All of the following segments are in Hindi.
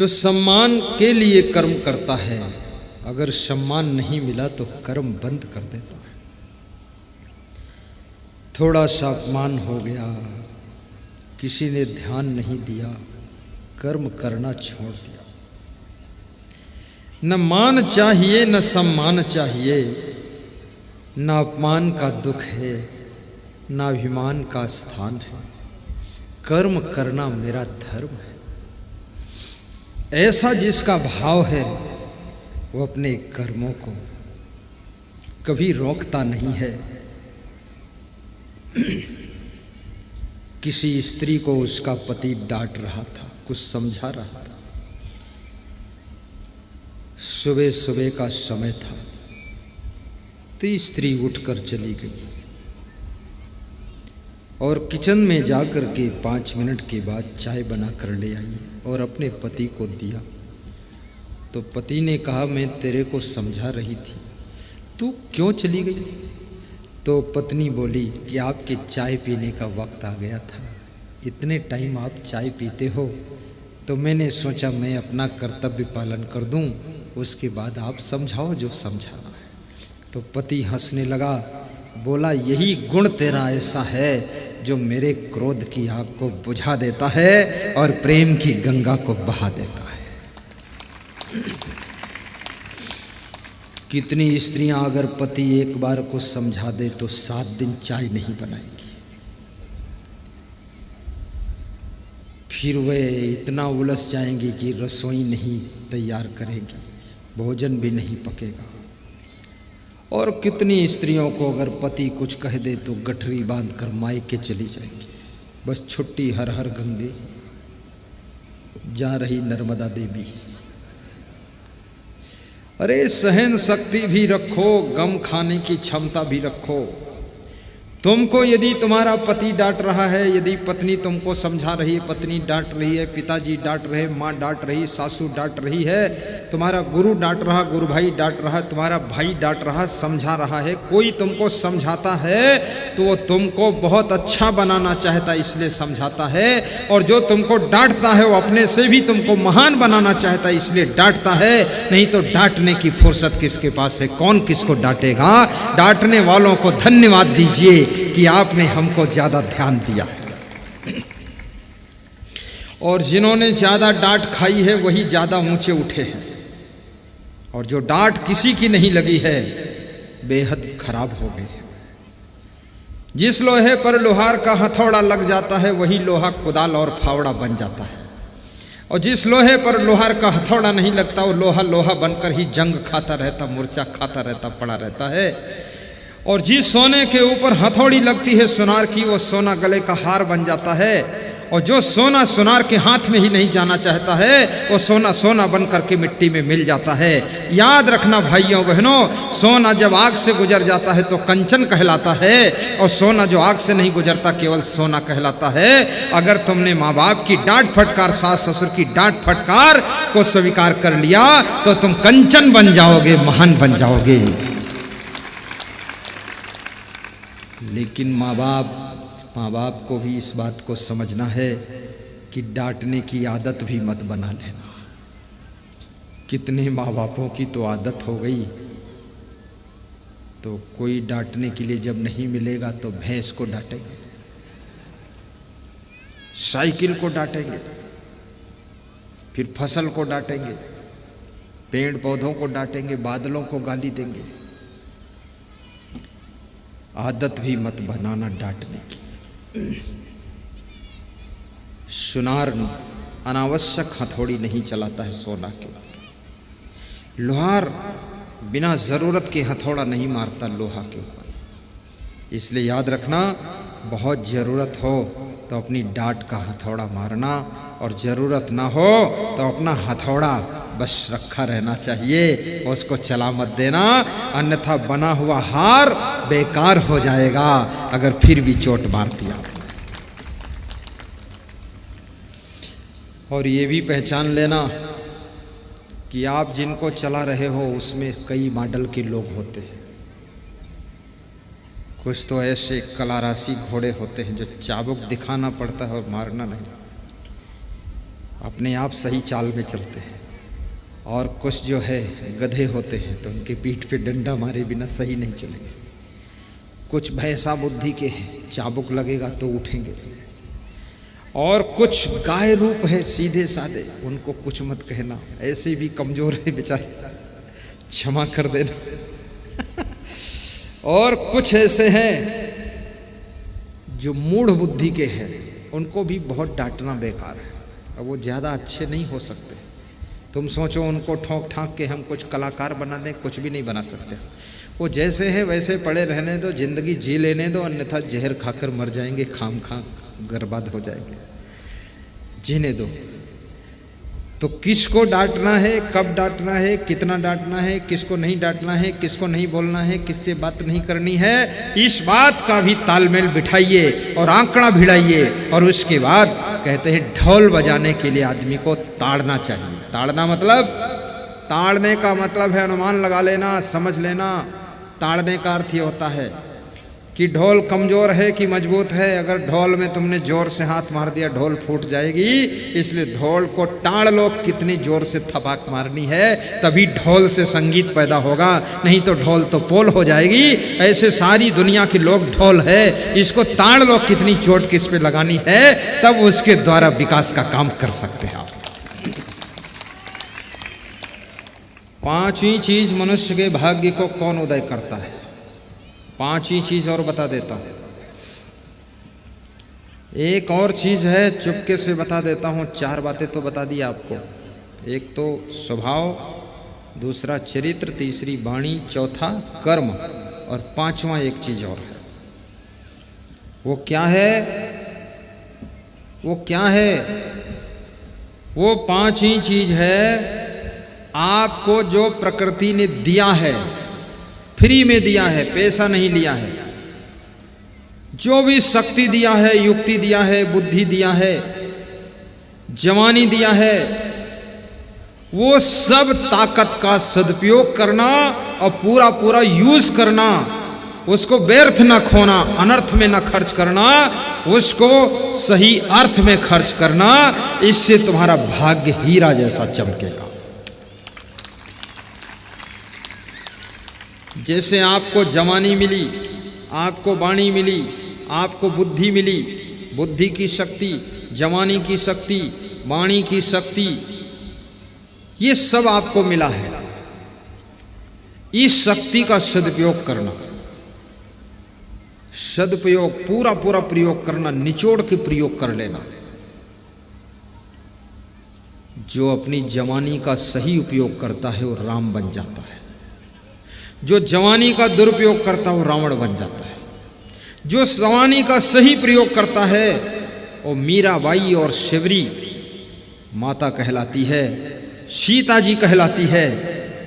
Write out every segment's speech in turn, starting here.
जो सम्मान के लिए कर्म करता है, अगर सम्मान नहीं मिला तो कर्म बंद कर देता है। थोड़ा सा अपमान हो गया, किसी ने ध्यान नहीं दिया, कर्म करना छोड़ दिया। न मान चाहिए न सम्मान चाहिए, न अपमान का दुख है न अभिमान का स्थान है। कर्म करना मेरा धर्म है। ऐसा जिसका भाव है वो अपने कर्मों को कभी रोकता नहीं है। किसी स्त्री को उसका पति डांट रहा था, कुछ समझा रहा था। सुबह सुबह का समय था तो स्त्री उठकर चली गई और किचन में जाकर के 5 मिनट के बाद चाय बना कर ले आई और अपने पति को दिया। तो पति ने कहा, मैं तेरे को समझा रही थी, तू क्यों चली गई? तो पत्नी बोली कि आपके चाय पीने का वक्त आ गया था, इतने टाइम आप चाय पीते हो तो मैंने सोचा मैं अपना कर्तव्य पालन कर दूं, उसके बाद आप समझाओ जो समझाना है। तो पति हंसने लगा, बोला यही गुण तेरा ऐसा है जो मेरे क्रोध की आग को बुझा देता है और प्रेम की गंगा को बहा देता है। कितनी स्त्रियां अगर पति एक बार को समझा दे तो 7 दिन चाय नहीं बनाएगी। फिर वे इतना उलझ जाएंगी कि रसोई नहीं तैयार करेंगी, भोजन भी नहीं पकेगा। और कितनी स्त्रियों को अगर पति कुछ कह दे तो गठरी बांध कर मायके चली जाएंगी। बस छुट्टी हर हर गंगे, जा रही नर्मदा देवी। अरे सहन शक्ति भी रखो, गम खाने की क्षमता भी रखो। तुमको यदि तुम्हारा पति डांट रहा है, यदि पत्नी तुमको समझा रही है, पत्नी डांट रही है, पिताजी डांट रहे, माँ डांट रही, सासू डांट रही है, तुम्हारा गुरु डांट रहा, गुरु भाई डांट रहा, तुम्हारा भाई डांट रहा, समझा रहा है, कोई तुमको समझाता है तो वो तुमको बहुत अच्छा बनाना चाहता है इसलिए समझाता है। और जो तुमको डांटता है वो अपने से भी तुमको महान बनाना चाहता है इसलिए डांटता है। नहीं तो डांटने की फुर्सत किसके पास है? कौन किसको डांटेगा? डांटने वालों को धन्यवाद दीजिए कि आपने हमको ज्यादा ध्यान दिया है। और जिन्होंने ज्यादा डांट खाई है वही ज्यादा ऊंचे उठे हैं, और जो डांट किसी की नहीं लगी है बेहद खराब हो गए। जिस लोहे पर लोहार का हथौड़ा लग जाता है वही लोहा कुदाल और फावड़ा बन जाता है, और जिस लोहे पर लोहार का हथौड़ा नहीं लगता वो लोहा लोहा बनकर ही जंग खाता रहता, मूर्छा खाता रहता, पड़ा रहता है। और जिस सोने के ऊपर हथौड़ी लगती है सुनार की, वो सोना गले का हार बन जाता है। और जो सोना सुनार के हाथ में ही नहीं जाना चाहता है वो सोना सोना बन करके मिट्टी में मिल जाता है। याद रखना भाइयों बहनों, सोना जब आग से गुजर जाता है तो कंचन कहलाता है, और सोना जो आग से नहीं गुजरता केवल सोना कहलाता है। अगर तुमने माँ बाप की डांट फटकार, सास ससुर की डांट फटकार को स्वीकार कर लिया तो तुम कंचन बन जाओगे, महान बन जाओगे। लेकिन माँ बाप को भी इस बात को समझना है कि डांटने की आदत भी मत बना लेना। कितने माँ बापों की तो आदत हो गई, तो कोई डांटने के लिए जब नहीं मिलेगा तो भैंस को डांटेंगे, साइकिल को डांटेंगे, फिर फसल को डांटेंगे, पेड़ पौधों को डांटेंगे, बादलों को गाली देंगे। आदत भी मत बनाना डांटने की। सुनार अनावश्यक हथौड़ी नहीं चलाता है सोना के ऊपर। लोहार बिना जरूरत के हथौड़ा नहीं मारता लोहा के ऊपर। इसलिए याद रखना, बहुत जरूरत हो तो अपनी डांट का हथौड़ा मारना, और जरूरत ना हो तो अपना हथौड़ा बस रखा रहना चाहिए, उसको चला मत देना, अन्यथा बना हुआ हार बेकार हो जाएगा अगर फिर भी चोट मार दिया आपने। और ये भी पहचान लेना कि आप जिनको चला रहे हो उसमें कई मॉडल के लोग होते हैं। कुछ तो ऐसे कलाराशि घोड़े होते हैं जो चाबुक दिखाना पड़ता है और मारना नहीं। अपने आप सही चाल में चलते हैं, और कुछ जो है गधे होते हैं तो उनके पीठ पे डंडा मारे बिना सही नहीं चलेंगे। कुछ भैंसा बुद्धि के हैं, चाबुक लगेगा तो उठेंगे, और कुछ गाय रूप है सीधे साधे, उनको कुछ मत कहना, ऐसे भी कमजोर है बेचारे, क्षमा कर देना। और कुछ ऐसे हैं जो मूढ़ बुद्धि के हैं, उनको भी बहुत डांटना बेकार है, और वो ज़्यादा अच्छे नहीं हो सकते। तुम सोचो उनको ठोक ठाक के हम कुछ कलाकार बना दें, कुछ भी नहीं बना सकते। वो जैसे हैं वैसे पड़े रहने दो, जिंदगी जी लेने दो, अन्यथा जहर खाकर मर जाएंगे, खाम खा बर्बाद हो जाएंगे, जीने दो। तो किसको डांटना है, कब डांटना है, कितना डांटना है, किसको नहीं डांटना है, किसको नहीं बोलना है, किससे बात नहीं करनी है, इस बात का भी तालमेल बिठाइए और आंकड़ा भिड़ाइए। और उसके बाद कहते हैं ढोल बजाने के लिए आदमी को ताड़ना चाहिए। ताड़ना मतलब, ताड़ने का मतलब है अनुमान लगा लेना, समझ लेना। ताड़ने का अर्थ ये होता है कि ढोल कमजोर है कि मजबूत है। अगर ढोल में तुमने जोर से हाथ मार दिया ढोल फूट जाएगी, इसलिए ढोल को ताड़ लो, कितनी जोर से थपाक मारनी है, तभी ढोल से संगीत पैदा होगा, नहीं तो ढोल तो पोल हो जाएगी। ऐसे सारी दुनिया के लोग ढोल है, इसको ताड़ लो, कितनी चोट किस पे लगानी है, तब उसके द्वारा विकास का काम कर सकते हैं। पांचवी चीज मनुष्य के भाग्य को कौन उदय करता है? पांचवी चीज और बता देता हूं। एक और चीज है, चुपके से बता देता हूं। चार बातें तो बता दी आपको। एक तो स्वभाव, दूसरा चरित्र, तीसरी वाणी, चौथा कर्म, और पांचवा एक चीज और है। वो क्या है? वो क्या है? वो पांचवी चीज है, आपको जो प्रकृति ने दिया है, फ्री में दिया है, पैसा नहीं लिया है, जो भी शक्ति दिया है, युक्ति दिया है, बुद्धि दिया है, जवानी दिया है, वो सब ताकत का सदुपयोग करना और पूरा पूरा यूज करना, उसको व्यर्थ न खोना, अनर्थ में न खर्च करना, उसको सही अर्थ में खर्च करना। इससे तुम्हारा भाग्य हीरा जैसा चमकेगा। जैसे आपको जवानी मिली, आपको वाणी मिली, आपको बुद्धि मिली, बुद्धि की शक्ति, जवानी की शक्ति, वाणी की शक्ति, ये सब आपको मिला है। इस शक्ति का सदुपयोग करना, सदुपयोग, पूरा पूरा प्रयोग करना, निचोड़ के प्रयोग कर लेना। जो अपनी जवानी का सही उपयोग करता है वो राम बन जाता है। जो जवानी का दुरुपयोग करता है वो रावण बन जाता है। जो जवानी का सही प्रयोग करता है वो मीराबाई और शिवरी माता कहलाती है, सीता जी कहलाती है।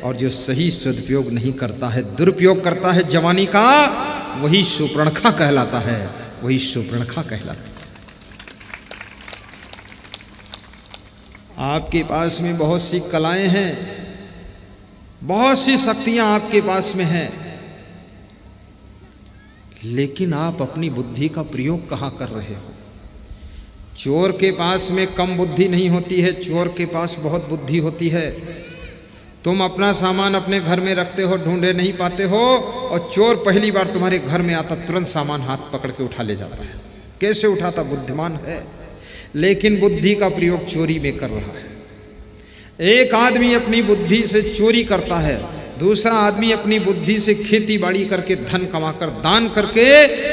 और जो सही सदुपयोग नहीं करता है, दुरुपयोग करता है जवानी का, वही शूर्पणखा कहलाता है, वही शूर्पणखा कहलाती है। आपके पास में बहुत सी कलाएं हैं, बहुत सी शक्तियां आपके पास में हैं, लेकिन आप अपनी बुद्धि का प्रयोग कहां कर रहे हो? चोर के पास में कम बुद्धि नहीं होती है, चोर के पास बहुत बुद्धि होती है। तुम अपना सामान अपने घर में रखते हो, ढूंढे नहीं पाते हो, और चोर पहली बार तुम्हारे घर में आता तुरंत सामान हाथ पकड़ के उठा ले जाता है। कैसे उठाता? बुद्धिमान है, लेकिन बुद्धि का प्रयोग चोरी में कर रहा है। एक आदमी अपनी बुद्धि से चोरी करता है, दूसरा आदमी अपनी बुद्धि से खेती बाड़ी करके धन कमाकर दान करके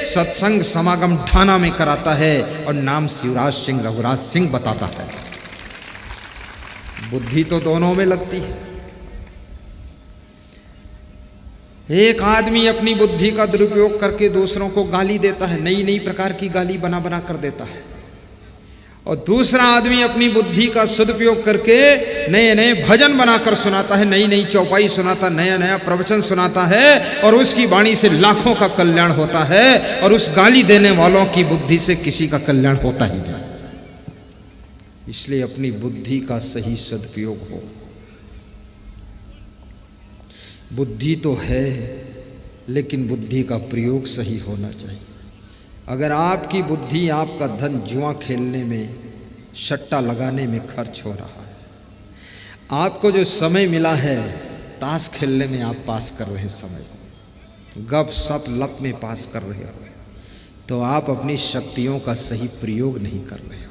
सत्संग समागम ठाना में कराता है और नाम शिवराज सिंह रघुराज सिंह बताता है। बुद्धि तो दोनों में लगती है। एक आदमी अपनी बुद्धि का दुरुपयोग करके दूसरों को गाली देता है, नई नई प्रकार की गाली बना बना कर देता है, और दूसरा आदमी अपनी बुद्धि का सदुपयोग करके नए नए भजन बनाकर सुनाता है, नई नई चौपाई सुनाता, नया नया प्रवचन सुनाता है, और उसकी वाणी से लाखों का कल्याण होता है, और उस गाली देने वालों की बुद्धि से किसी का कल्याण होता ही नहीं। इसलिए अपनी बुद्धि का सही सदुपयोग हो। बुद्धि तो है, लेकिन बुद्धि का प्रयोग सही होना चाहिए। अगर आपकी बुद्धि आपका धन जुआ खेलने में, सट्टा लगाने में खर्च हो रहा है। आपको जो समय मिला है ताश खेलने में आप पास कर रहे हैं समय को, गप सप लप में पास कर रहे हो, तो आप अपनी शक्तियों का सही प्रयोग नहीं कर रहे हो।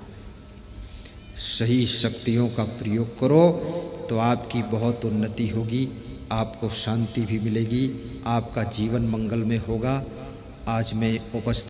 सही शक्तियों का प्रयोग करो तो आपकी बहुत उन्नति होगी, आपको शांति भी मिलेगी, आपका जीवन मंगल में होगा। आज मैं उपस्थित